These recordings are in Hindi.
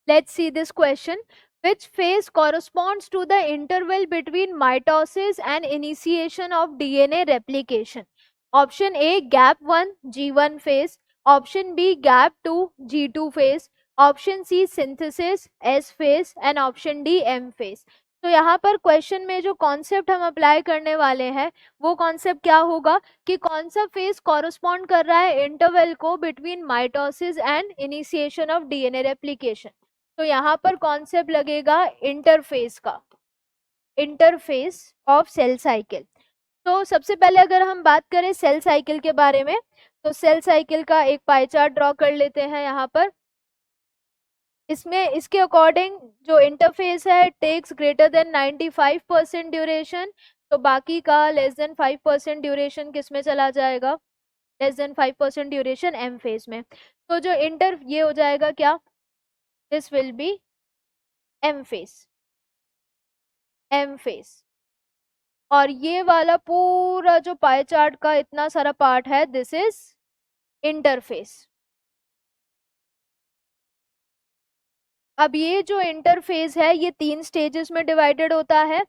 Let's see this question. Which phase corresponds to the interval between mitosis and initiation of DNA replication? Option A gap 1 G1 phase, option B gap 2 G2 phase, option C synthesis S phase and option D M phase. तो यहाँ पर क्वेश्चन में जो कॉन्सेप्ट हम अप्लाई करने वाले हैं वो कॉन्सेप्ट क्या होगा कि कौन सा फेज कॉरस्पॉन्ड कर रहा है इंटरवल को between mitosis and initiation of DNA replication. तो यहाँ पर कॉन्सेप्ट लगेगा इंटरफेस का, इंटरफेस ऑफ सेल साइकिल। तो सबसे पहले अगर हम बात करें सेल साइकिल के बारे में, तो सेल साइकिल का एक पाई चार्ट ड्रॉ कर लेते हैं यहाँ पर। इसमें इसके अकॉर्डिंग जो इंटरफेस है टेक्स ग्रेटर देन 95% ड्यूरेशन, तो बाकी का लेस देन 5% ड्यूरेशन किस में चला जाएगा, less than 5% duration M phase में। तो जो ये हो जाएगा क्या, this will be M phase, M phase. और ये वाला पूरा जो पाई चार्ट का इतना सारा पार्ट है दिस इज इंटरफेस। अब ये जो इंटरफेस है ये 3 स्टेजेस में डिवाइडेड होता है।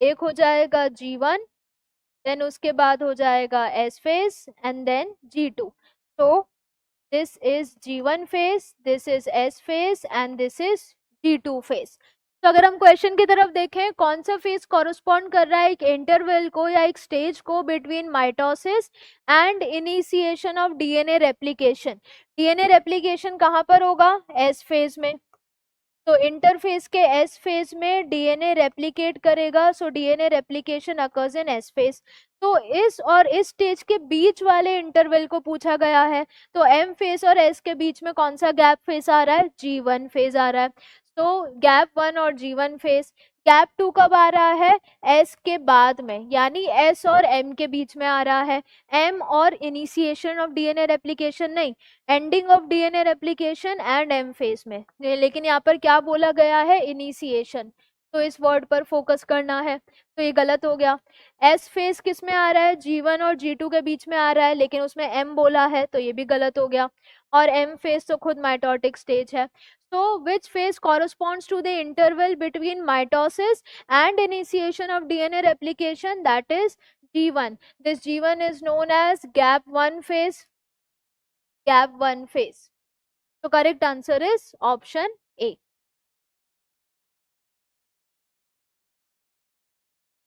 एक हो जाएगा G1, देन उसके बाद हो जाएगा S phase and then G2। तो this is G1 phase, this is S phase and this is G2 phase. तो अगर हम क्वेश्चन की तरफ देखें, कौन सा फेज कॉरस्पॉन्ड कर रहा है एक इंटरवल को या एक स्टेज को between mitosis and initiation of DNA replication. DNA replication कहाँ पर होगा, एस फेज में। तो इंटरफेस के एस फेज में डीएनए रेप्लिकेट करेगा, so DNA replication occurs in S phase. तो इस और इस स्टेज के बीच वाले इंटरवल को पूछा गया है। तो एम फेज और एस के बीच में कौन सा गैप फेज आ रहा है, G1 फेज आ रहा है। तो गैप 1 और G1 फेज। गैप 2 कब आ रहा है, एस के बाद में, यानी एस और एम के बीच में आ रहा है। एम और इनिशिएशन ऑफ डीएनए रेप्लिकेशन नहीं, ending of DNA replication and M phase में। लेकिन यहाँ पर क्या बोला गया है, इनिशिएशन, तो इस वर्ड पर फोकस करना है। तो ये गलत हो गया। एस फेज किस में आ रहा है, G1 और G2 के बीच में आ रहा है, लेकिन उसमें एम बोला है, तो ये भी गलत हो गया। और एम फेज तो खुद माइटोटिक स्टेज है। So which phase corresponds to the interval between mitosis and initiation of DNA replication? That is G1. This G1 is known as gap 1 phase. Gap 1 phase. So correct answer is option A.